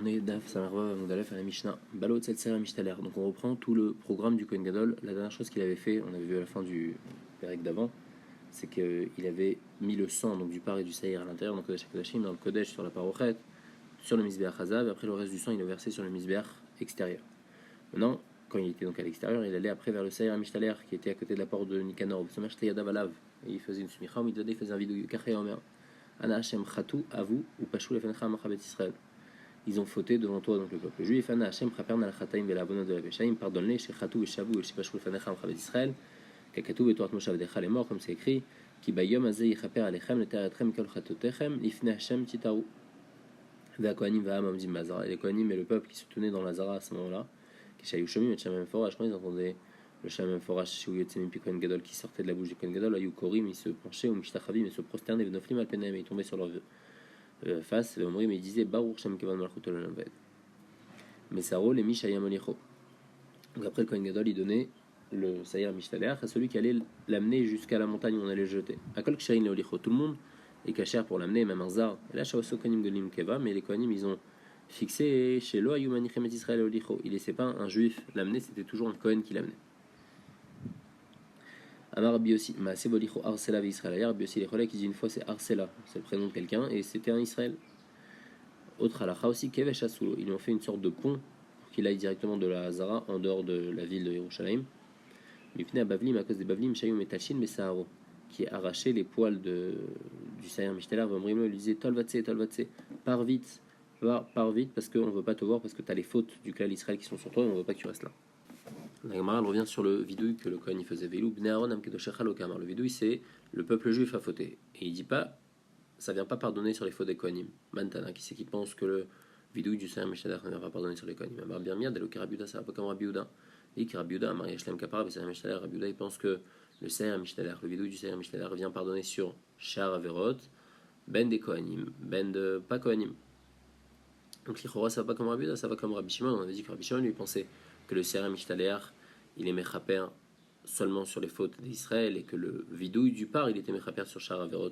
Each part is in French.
On est Daf Samarva Mondalef à la Mishnah. Balot Tseltsera Mishtaler. Donc on reprend tout le programme du Kohen Gadol. La dernière chose qu'il avait fait, on avait vu à la fin du Pérec d'avant, c'est qu'il avait mis le sang donc du par et du saïr à l'intérieur, donc Kodesh HaKodashim, dans le Kodesh sur la parochet, sur le Mizbeach Hazav, et après le reste du sang il le versait sur le Mizbeach extérieur. Maintenant, quand il était donc à l'extérieur, il allait après vers le saïr à Mishtaler qui était à côté de la porte de Nicanor. Et il faisait une smicha, il faisait un vidou Kachei Omer. Ana Hashem Chatou, Avou, ou Pashou Lefencha Machabet Israël. Ils ont fauté devant toi, donc le peuple juif. Ana Hashem Chaperna Lachataim Velavonot de la Peshaim, pardonne-les, chez Chatou et Shavou, et chez Pashou Lefencha Machabet Israël. Kakatou et Torat Moshe Avdecha les morts, comme c'est écrit. Ki Bayom Azeh Yichaper Alechem, le Teretrem Kol Chatotechem, Lifne Hashem Titaru. Ve Kohanim Vaham Amdim Mazara. Et les Kohanim et le peuple qui se tenaient dans la Zara à ce moment-là, qui Shayushomim et Shamem Forach, quand ils entendaient le Shamem Forach, chez Yotzemim Kohen Gadol qui sortait de la bouche du Kohen Gadol, Ayou Korim, ils se penchaient, ou Mishtachavim, ils se prosternaient, Venoflim Alpenem, et ils tombaient sur leur face, mais ils disaient Baruch Shem Kevan Malchut Olam Ved. Mais Saro, les Mishayam Olicho. Donc après le Kohen Gadol, il donnait le Saïr Mishtaler à celui qui allait l'amener jusqu'à la montagne où on allait le jeter. À Kol Ksharin le Olicho, tout le monde est caché pour l'amener, même un Zar. Et là, Shaoso Kohanim Golim Keva, mais les Kohanim, ils ont fixé chez Lo Ayumanichem Israël Olicho. Il laissait pas un juif l'amener, c'était toujours un Kohen qui l'amenait. Amar Biosi, Maaseh Bolicho Arsela Israël. Biosi les collègues qui dit une fois c'est Arsela, c'est le prénom de quelqu'un, et c'était un Israël. Autre halakha aussi, Kevesh Asulo. Ils lui ont fait une sorte de pont pour qu'il aille directement de la Hazara en dehors de la ville de Yerushalayim. Mipne à Bavlim, à cause des Bavlim, Shayum et Talshin Mesaharo, qui arrachait les poils du Saïr Mishtaler. Vomrimo, il lui disait Tolvatse, pars vite, parce qu'on ne veut pas te voir, parce que tu as les fautes du clan Israël qui sont sur toi, et on ne veut pas que tu restes là. La Gemara revient sur le vidouille que le Kohen il faisait. Veilou, Bnei Aaron Amkedoshechal Okamar. Le vidouille, c'est le peuple juif a fauté. Et il dit pas, ça vient pas pardonner sur les fautes des Kohanim. Mantana, qui c'est qui pense que le vidouille du Saïr Mishtaler ne vient pas pardonner sur les Kohanim. Amar Birmia, Delo Kirabiuda, ça va pas comme Rabiuda. Et Kirabiuda, Amar Yashlem Kapar, le Saïr Mishtaler, Rabiuda, il pense que le Saïr Mishtaler, le vidouille du Saïr Mishtaler vient pardonner sur Shar Averot, Ben des Kohanim, Ben de pas Kohanim. Donc l'Ichora, ça va pas comme Rabiuda, ça va comme Rabbi Shimon. On avait dit que Rabbi Shimon lui pensait que le Saïr Mishtaler il est mechaper seulement sur les fautes d'Israël et que le vidouille du par il était mechaper sur Shar Averot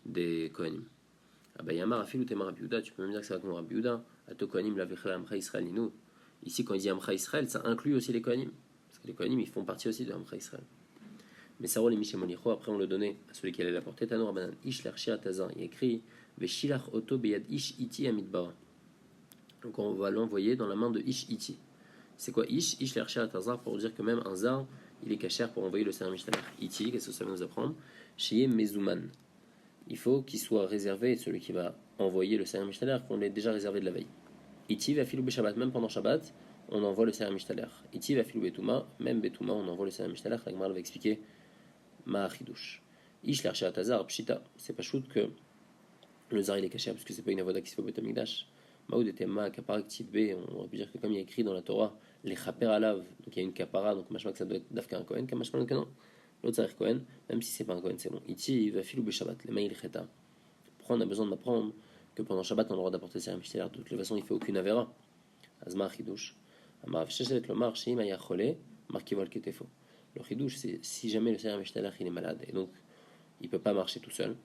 des Kohanim. Abayamar Afil ou Temar Rabiuda, tu peux même dire que ça va comme Rabiuda. Ato Kohanim la vechla Amcha Israël Ninu. Ici quand il dit Amcha Israël, ça inclut aussi les Kohanim. Parce que les Kohanim ils font partie aussi de Amcha Israël. Mais Sarol et Mishemonicho, après on le donnait à celui qui allait la porter. Tanor Banan Ish l'Archir Tazar, il écrit Veshilach Oto Beyad Ish Iti Amidbara. Donc on va l'envoyer dans la main de Ish Iti. C'est quoi Ish l'Archir Tazar pour dire que même un Zar il est cachère pour envoyer le Saïr Mishtaler. Iti, qu'est-ce que ça va nous apprendre Chez Mezouman. Il faut qu'il soit réservé, celui qui va envoyer le Saïr Mishtaler, qu'on l'ait déjà réservé de la veille. Iti va filou Shabbat, même pendant Shabbat, on envoie le Saïr Mishtaler. Iti va filou Betouma, même Betouma, on envoie le Saïr Mishtaler. La Gemara va expliquer Ma'achidouche. Ish l'Archir Tazar, Pshita, c'est pas shoot que le Zar il est cachère, parce que c'est pas une avoda qui se fait au Beth Amikdash. Maoud était ma kapara active B, on aurait pu dire que comme il y a écrit dans la Torah, les chaper alav, donc il y a une kapara, donc machma que ça doit être d'afka un Kohen, comme machma que non. L'autre Zahir Kohen, même si c'est pas un Kohen, c'est bon. Iti, il va filou be Shabbat, les maïl cheta. Pourquoi on a besoin d'apprendre que pendant Shabbat on a le droit d'apporter Saïr Mishtaler? De toute façon, il fait aucune avera. Azma chidouche. Amarav sheshet lomar, shim aya chole, markivol ketefo. Le chidouche, c'est si jamais le Saïr Mishtaler il est malade, et donc il peut pas marcher tout seul,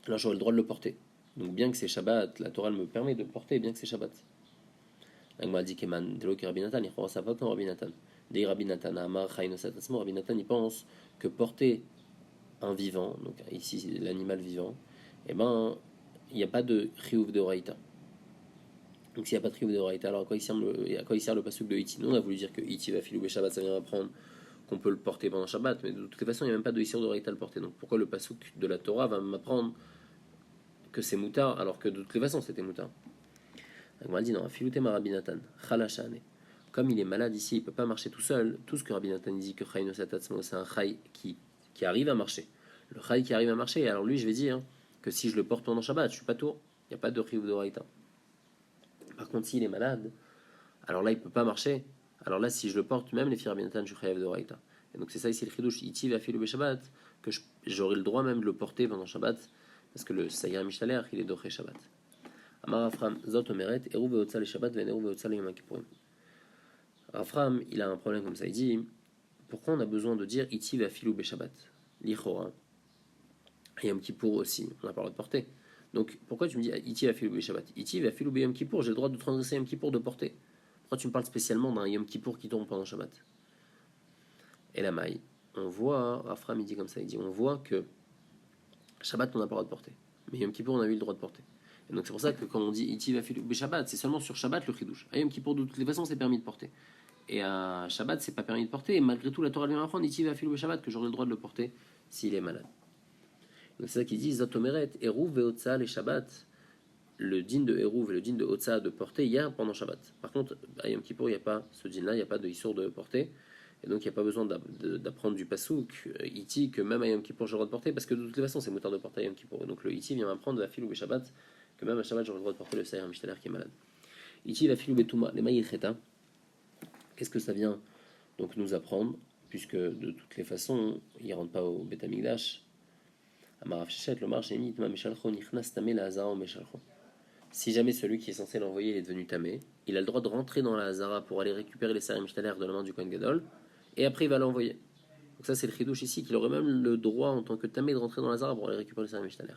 alors j'aurai le droit de le porter. Donc bien que c'est Shabbat, la Torah me permet de le porter, bien que c'est Shabbat. L'Agma dit Keman, Delo ki Rabbi Natan, il croit ça va comme Rabbi Natan. Dei Rabbi Natan, Amar Chayno Satatsmo, Rabbi Natan, il pense que porter un vivant, donc ici l'animal vivant, eh ben, il n'y a pas de Chiyuv de Oraïta. Donc s'il n'y a pas de Chiyuv de Oraïta, alors à quoi il sert le pasuk de Iti? Nous on a voulu dire que Iti va filou be Shabbat, ça vient apprendre qu'on peut le porter pendant Shabbat, mais de toute façon il n'y a même pas de Issur de Oraïta à le porter. Donc pourquoi le pasuk de la Torah va m'apprendre que c'est moutard, alors que de toutes les façons c'était moutard? On dit non, filouté ma Rabbi Natan, chalashane. Comme il est malade ici, il peut pas marcher tout seul. Tout ce que Rabbi Natan dit que chayno satatsmo, c'est un chay qui arrive à marcher. Le chay qui arrive à marcher. Alors lui, je vais dire que si je le porte pendant Shabbat, je suis pas tour. Il n'y a pas de chiyuv d'oraïta. Par contre, s'il est malade, alors là, il peut pas marcher. Alors là, si je le porte, même les filles Rabbi Natan, je suis chayav d'oraïta. Et donc c'est ça ici le chidouche. Iti va filou be Shabbat, que j'aurai le droit même de le porter pendant Shabbat. Parce que le Saïr Mishtaler, il est doché Shabbat. Amar Afram, Zot Omeret, Eru ve'otza le Shabbat, ve'neru ve'otza le Yom Kippourim. Afram, il a un problème comme ça. Il dit, pourquoi on a besoin de dire Iti ve'afilou be Shabbat? Lichora. Yom Kippour aussi, on n'a pas le droit de porter. Donc pourquoi tu me dis Iti va filouber Shabbat? Iti va filouber Yom Kippour, j'ai le droit de transgresser Yom Kippour de porter. Pourquoi tu me parles spécialement d'un Yom Kippour qui tombe pendant Shabbat? Et la maille, on voit, Rafram il dit comme ça, il dit on voit que Shabbat on n'a pas le droit de porter, mais Yom Kippour on a eu le droit de porter. Et donc c'est pour ça que quand on dit Iti va filouber Shabbat, c'est seulement sur Shabbat le chidouche. À Yom Kippour de toutes les façons c'est permis de porter. Et à Shabbat c'est pas permis de porter, et malgré tout la Torah vient apprendre Iti va filouber Shabbat que j'aurai le droit de le porter s'il est malade. Donc c'est ça qu'ils disent Zatomeret, Eruv ve'otza les Shabbat. Le din de Eruv et le din de Otsa de porter il y a pendant Shabbat. Par contre, à Yom Kippour, il n'y a pas ce din-là, il n'y a pas de Issour de porter. Et donc, il n'y a pas besoin d'apprendre du Passouk, Iti, que même à Yom Kippour, j'aurai le droit de porter, parce que de toutes les façons, c'est motard de porter à Yom Kippour. Et donc, le Iti vient m'apprendre la filou Shabbat, que même à Shabbat, j'aurai le droit de porter le Saïr Mishtaler qui est malade. Iti, la filou Betouma, les Maïcheta. Qu'est-ce que ça vient donc nous apprendre, puisque de toutes les façons, il ne rentre pas au Beth Amikdash. Amarav Shechet, le marche, Emit, Ma Meshalchon, Ichnas Tamé, la Hazara, Meshalchon. Si jamais celui qui est censé l'envoyer est devenu tamé, il a le droit de rentrer dans la Hazara pour aller récupérer les Sarim Shtaler de la main du Kohen Gadol, et après il va l'envoyer. Donc ça c'est le chidouche ici, qu'il aurait même le droit en tant que tamé de rentrer dans la Hazara pour aller récupérer les Sarim Shtaler.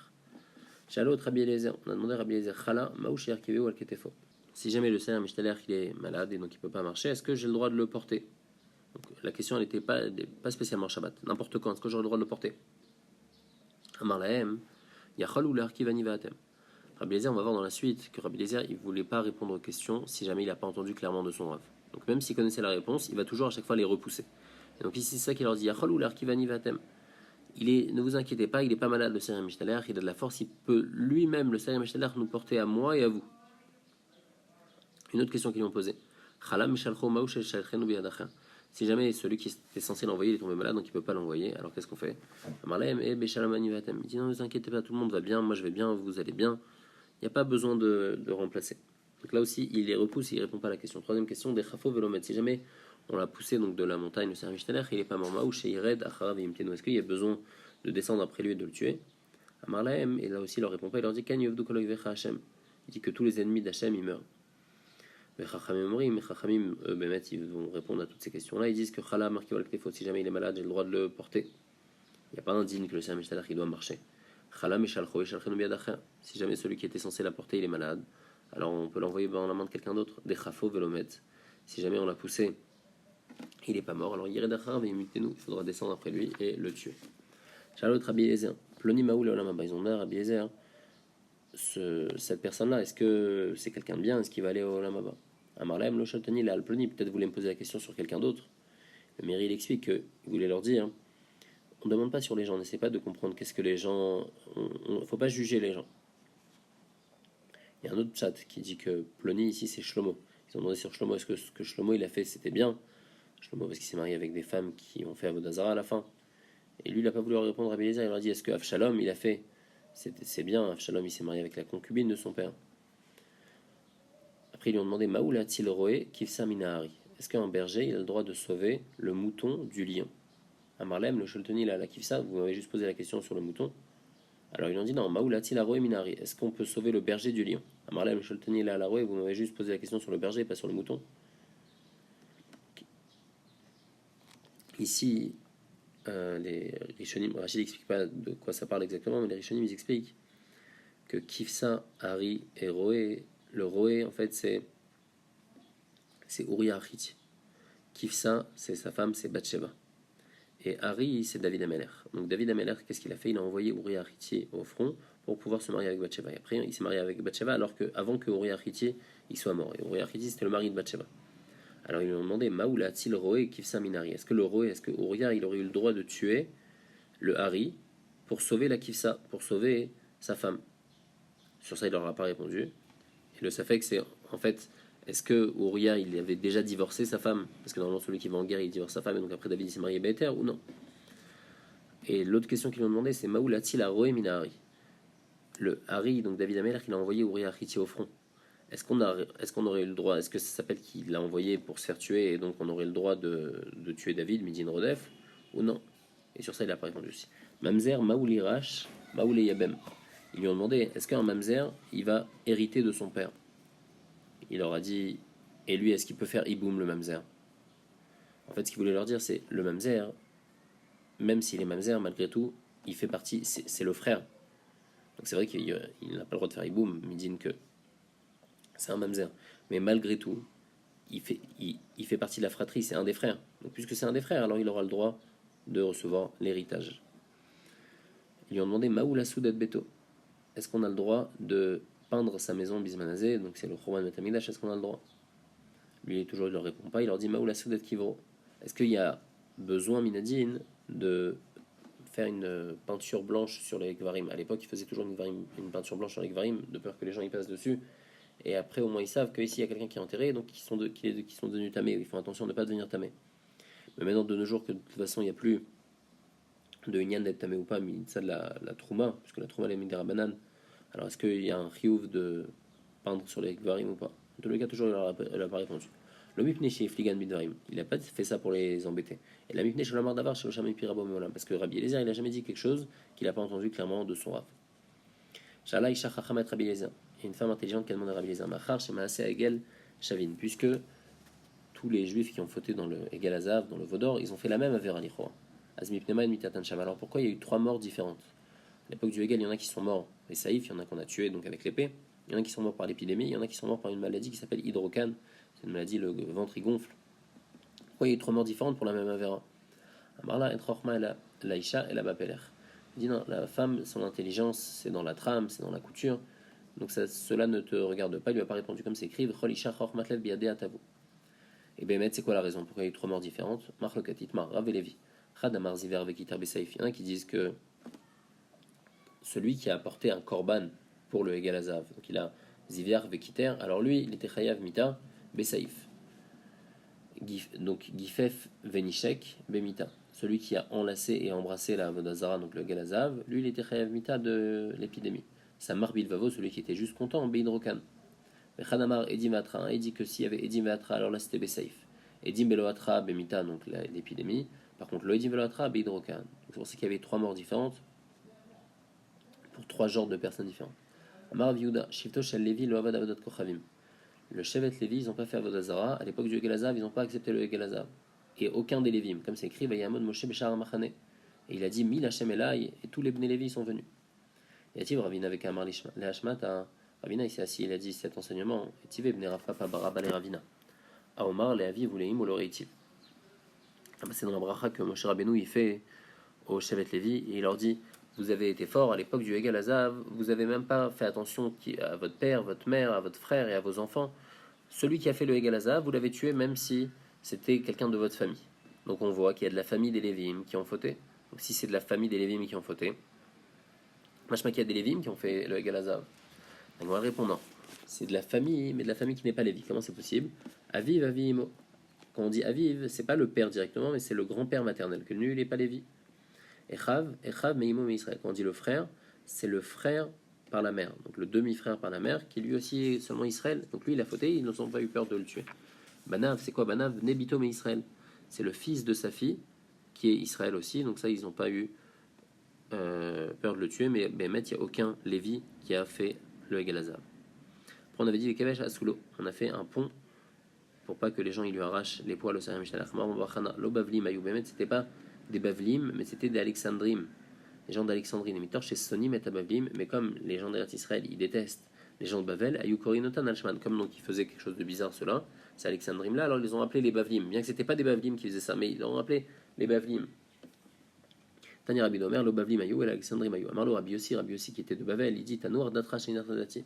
Shalot Rabbi Eliezer, on a demandé à Rabbi Eliezer, Chala, Maouch Yarkeve ou Al-Ketefo. Si jamais le Sarim Shtaler il est malade et donc il ne peut pas marcher, est-ce que j'ai le droit de le porter? Donc, la question elle n'était pas spécialement Shabbat, n'importe quand, est-ce que j'aurais le droit de le porter? Amar Lahem, Yachol ou l'Arkivani Vaatem. Rabbi Eliezer, on va voir dans la suite que Rabbi Eliezer, il ne voulait pas répondre aux questions si jamais il n'a pas entendu clairement de son Rav. Donc même s'il connaissait la réponse, il va toujours à chaque fois les repousser. Et donc ici, c'est ça qu'il leur dit, Yachol ou l'Arkivani Vatem. Ne vous inquiétez pas, il n'est pas malade le Saïr Mishtaler, il a de la force, il peut lui-même, le Saïr Mishtaler, nous porter à moi et à vous. Une autre question qu'ils lui ont posée. Si jamais celui qui était censé l'envoyer il est tombé malade, donc il ne peut pas l'envoyer, alors qu'est-ce qu'on fait? Il dit non, ne vous inquiétez pas, tout le monde va bien, moi je vais bien, vous allez bien. Il n'y a pas besoin de remplacer. Donc là aussi, il les repousse, il ne répond pas à la question. Troisième question, des chafo velomet. Si jamais on l'a poussé donc de la montagne, le service Taler, il n'est pas mort ou chez Ired, Acharav et Imteno. Est-ce qu'il y a besoin de descendre après lui et de le tuer? Amarlaem, et là aussi il ne leur répond pas, il leur dit Kan yovdu kolok vecha Hashem. Il dit que tous les ennemis d'Hachem ils meurent. Mais Chachamim, Bemet, ils vont répondre à toutes ces questions-là. Ils disent que Chala marqué al ktefot, si jamais il est malade, j'ai le droit de le porter. Il n'y a pas un digne que le service Taler il doit marcher. Si jamais celui qui était censé la porter il est malade, alors on peut l'envoyer dans la main de quelqu'un d'autre. Des chafo velomet. Si jamais on l'a poussé, il n'est pas mort, alors il faudra descendre après lui et le tuer. Charlotte Rabbi Eliezer, Ploni Maoul et Olam, ils ont dit Rabbi Eliezer, cette personne-là, est-ce que c'est quelqu'un de bien? Est-ce qu'il va aller au Olam Haba? Amarlaem lo Shaltani la Ploni, peut-être vous voulez me poser la question sur quelqu'un d'autre. Le Méri il explique qu'il voulait leur dire. On ne demande pas sur les gens, on n'essaie pas de comprendre qu'est-ce que les gens. Il ne faut pas juger les gens. Il y a un autre chat qui dit que Ploni ici c'est Shlomo. Ils ont demandé sur Shlomo, est-ce que ce que Shlomo il a fait c'était bien? Shlomo parce qu'il s'est marié avec des femmes qui ont fait Avodazara à la fin. Et lui il n'a pas voulu leur répondre à Bélézer, il leur a dit est-ce que Avshalom il a fait? C'est bien, Avshalom il s'est marié avec la concubine de son père. Après ils lui ont demandé Maoula Tilroé Kifsa Minahari. Est-ce qu'un berger il a le droit de sauver le mouton du lion? Amarlem, le Sholtoni, la Kifsa, vous m'avez juste posé la question sur le mouton. Alors ils ont dit non, Maoulati la roé minari. Est-ce qu'on peut sauver le berger du lion? Amarlem, le Sholtoni, la roé, vous m'avez juste posé la question sur le berger, pas sur le mouton. Ici, les Rishonim, Rachid n'explique pas de quoi ça parle exactement, mais les Rishonim ils expliquent que Kifsa, Hari et Roé, le Roé en fait c'est Uriah Achiti. Kifsa, c'est sa femme, c'est Bathsheba. Et Hari, c'est David Ameler. Donc David Ameler, qu'est-ce qu'il a fait? Il a envoyé Uriah Achiti au front pour pouvoir se marier avec Bathsheba. Et après, il s'est marié avec Bathsheba avant que Uriah Achiti il soit mort. Et Uriah Achiti, c'était le mari de Bathsheba. Alors ils lui ont demandé Maoula Atil Roé Kifsa Minari. Est-ce que le Roé, est-ce que Uriah il aurait eu le droit de tuer le Hari pour sauver la Kifsa, pour sauver sa femme? Sur ça, il leur a pas répondu. Et le Safek, c'est en fait. Est-ce que Uriah il avait déjà divorcé sa femme? Parce que normalement celui qui va en guerre il divorce sa femme et donc après David il s'est marié Béter ou non? Et l'autre question qu'ils m'ont demandé c'est Maoulati la Roé Minahari. Le Hari, donc David Ameler, il a envoyé Uriah Achiti au front. Est-ce qu'on aurait eu le droit? Est-ce que ça s'appelle qu'il l'a envoyé pour se faire tuer et donc on aurait le droit de tuer David, Midin Rodef ou non? Et sur ça il n'a pas répondu aussi. Mamzer Maouli Rash, Maouli Yabem. Ils lui ont demandé est-ce qu'un Mamzer il va hériter de son père? Il leur a dit, et lui, est-ce qu'il peut faire Iboum le Mamzer? En fait, ce qu'il voulait leur dire, c'est le Mamzer, même s'il est Mamzer, malgré tout, il fait partie, c'est le frère. Donc c'est vrai qu'il n'a pas le droit de faire Iboum, Midin que c'est un mamzer. Mais malgré tout, il fait partie de la fratrie, c'est un des frères. Donc puisque c'est un des frères, alors il aura le droit de recevoir l'héritage. Ils lui ont demandé Maoula Soudat Beto. Est-ce qu'on a le droit de peindre sa maison Bismanazé? Donc c'est le Chouman Metamidash, est-ce qu'on a le droit? Lui, toujours, il ne leur répond pas. Il leur dit Maoula Soudat Kivro. Est-ce qu'il y a besoin, Minadine, de faire une peinture blanche sur les Gvarim? À l'époque, ils faisaient toujours une peinture blanche sur les Gvarim, de peur que les gens y passent dessus. Et après, au moins, ils savent qu'ici, il y a quelqu'un qui est enterré, donc qui sont devenus tamés. Ils font attention de ne pas devenir tamés. Mais maintenant, de nos jours, que de toute façon, il n'y a plus de Inyan d'être tamé ou pas, mais ça de la Trouma, puisque la Trouma, elle est mis des rabanan. Alors, est-ce qu'il y a un riouf de peindre sur les Gvarim ou pas? En tous les cas, toujours, il n'a pas répondu. Le mipne chez Fligan Bidvarim, il n'a pas fait ça pour les embêter. Et la mipne chez la mort d'Avar, chez le Shami Pirabo Meolam, parce que Rabbi Eliezer, il n'a jamais dit quelque chose qu'il n'a pas entendu clairement de son Rav. Shalai Shachachamet Rabbi Eliezer. Il y a une femme intelligente qui a demandé à Rabbi Eliezer Machar, chez Maaseh Egel Shavin, puisque tous les juifs qui ont fauté dans le Egel Azav, dans le Vaudor, ils ont fait la même Avera Lichoa. Azmipnema et Mitatan Sham. Alors pourquoi il y a eu 3 morts différentes? À l'époque du Egel, il y en a qui sont morts, les Saïfs, il y en a qu'on a tués donc avec l'épée, il y en a qui sont morts par l'épidémie, il y en a qui sont morts par une maladie qui s'appelle hydrocan. C'est une maladie, le ventre il gonfle. Pourquoi il y a eu 3 morts différentes pour la même Avera? Amarla et Rochma et la Isha et la Bapeler. Il dit non, la femme, son intelligence, c'est dans la trame, c'est dans la couture. Donc cela ne te regarde pas. Il lui a pas répondu comme c'est écrit. Et Bémet, c'est quoi la raison? Pourquoi il y a eu 3 morts différentes? Marlokatitmar, Rav et Lévi. Radamar Ziver Vekitar Besaïf. Il y en a qui disent que celui qui a apporté un korban pour le Egal Azav, donc il a Ziver Vekiter, alors lui, il était Chayav Mita Besaïf. Donc Gifef Venishek Bemita. Celui qui a enlacé et embrassé la Vodazara, donc le Galazav, lui il était Chayav Mita de l'épidémie. Sa Marbil Vavo, celui qui était juste content, Beidrokan. Khadamar Edim Atra, il dit que s'il y avait Edim Atra, alors là c'était Besaïf. Edim Beloatra Bemita, donc l'épidémie. Par contre, le Edim Beloatra, Beidrokan. C'est pour ça qu'il y avait 3 morts différentes pour 3 genres de personnes différentes. Amar Viuda, Shifto Shel Levi, Lo Avad Avodot Kochavim. Le Shevet Lévi, ils n'ont pas fait Avodazara. À l'époque du Egelazav, ils n'ont pas accepté le Egelazav. Et aucun des Lévim, comme c'est écrit, Vayamod Moshe Beshar Machane. Et il a dit Mil Hashem Elai, et tous les Bnei Lévi sont venus. Et Ativ Ravina avec Amar Lehashmat, Ravina il s'est assis, il a dit cet enseignement, et Tive Bnei Rafa Barabale Ravina. A Omar, Leavi, Vuleim, ou l'Oreitiv. C'est dans la bracha que Moshe Rabbeinu il fait au Shevet Lévi, et il leur dit vous avez été fort à l'époque du Egel Azav, vous n'avez même pas fait attention à votre père, votre mère, à votre frère et à vos enfants. Celui qui a fait le Egel Azav, vous l'avez tué même si c'était quelqu'un de votre famille. Donc on voit qu'il y a de la famille des Lévim qui ont fauté. Donc si c'est de la famille des Lévim qui ont fauté, machma qu'il y a des Lévim qui ont fait le Egel Azav. Donc on va répondre non. C'est de la famille, mais de la famille qui n'est pas Lévi. Comment c'est possible? Aviv, Avimo. Quand on dit Aviv, c'est pas le père directement, mais c'est le grand-père maternel, que lui, il n'est pas Lévi. Echav, Meimo, Israël. Quand on dit le frère, c'est le frère par la mère, donc le demi-frère par la mère, qui lui aussi est seulement Israël. Donc lui, il a fauté, ils n'ont pas eu peur de le tuer. Banav, c'est quoi Banav? Nebito, mais Israël. C'est le fils de sa fille, qui est Israël aussi. Donc ça, ils n'ont pas eu peur de le tuer, mais Bémet, il n'y a aucun Lévi qui a fait le Egalazav. Après, on avait dit le Kevesh Asulo. On a fait un pont pour pas que les gens ils lui arrachent les poils au Sarim Shalachmar. L'Obavlim Ayou Bémet, c'était pas des Bavlim, mais c'était des Alexandrim, les gens d'Alexandrie, les mitors chez Sonim et Bavlim, mais comme les gens d'Eretz Israël, ils détestent les gens de Bavel, Ayou Korinotan Alshman, comme donc ils faisaient quelque chose de bizarre, cela, c'est Alexandrim là, alors ils les ont appelés les Bavlim, bien que c'était pas des Bavlim qui faisaient ça, mais ils l'ont appelé les Bavlim. Tani Rabbi Domer, le Bavlim Ayou et l'Alexandrim Ayou. Amarlo Rabbi Yossi qui était de Bavel, il dit Tanour Datra Shinatadati.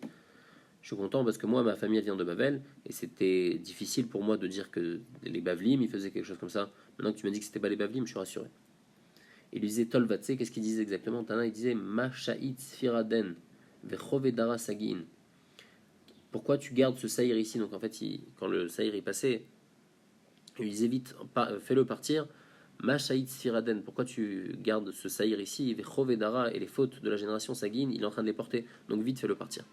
Je suis content parce que moi, ma famille elle vient de Bavel et c'était difficile pour moi de dire que les Bavlim ils faisaient quelque chose comme ça. Maintenant que tu m'as dit que c'était pas les Bavlim, je suis rassuré. Il lui disait Tolvatse, qu'est-ce qu'il disait exactement? Tana, il disait Masha'it Sfiraden Vechovedara Sagin. Pourquoi tu gardes ce saïr ici? Donc en fait, quand le saïr est passé, il lui disait vite, fais-le partir. Masha'it Sfiraden, pourquoi tu gardes ce saïr ici? Vechovedara et les fautes de la génération Sagin, il est en train de les porter. Donc vite, fais-le partir.